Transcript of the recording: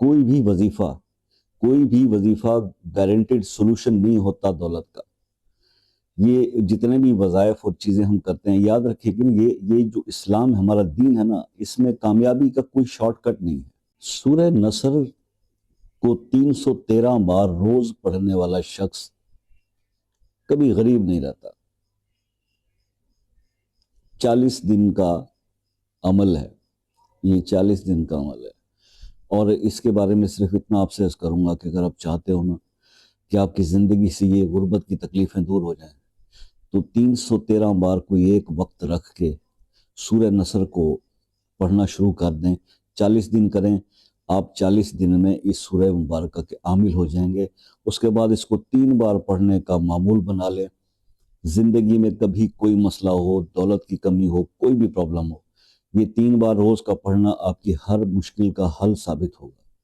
کوئی بھی وظیفہ گارنٹیڈ سولوشن نہیں ہوتا دولت کا. یہ جتنے بھی وظائف اور چیزیں ہم کرتے ہیں، یاد رکھیں کہ یہ جو اسلام ہمارا دین ہے نا، اس میں کامیابی کا کوئی شارٹ کٹ نہیں ہے. سورہ نصر کو 313 بار روز پڑھنے والا شخص کبھی غریب نہیں رہتا. 40 دن کا عمل ہے یہ، 40 دن کا عمل ہے. اور اس کے بارے میں صرف اتنا آپ سے عرض کروں گا کہ اگر آپ چاہتے ہو نا کہ آپ کی زندگی سے یہ غربت کی تکلیفیں دور ہو جائیں، تو 313 بار کوئی ایک وقت رکھ کے سورہ نصر کو پڑھنا شروع کر دیں. 40 دن کریں آپ، 40 دن میں اس سورہ مبارکہ کے عامل ہو جائیں گے. اس کے بعد اس کو 3 بار پڑھنے کا معمول بنا لیں. زندگی میں کبھی کوئی مسئلہ ہو، دولت کی کمی ہو، کوئی بھی پرابلم ہو، یہ 3 بار روز کا پڑھنا آپ کی ہر مشکل کا حل ثابت ہوگا.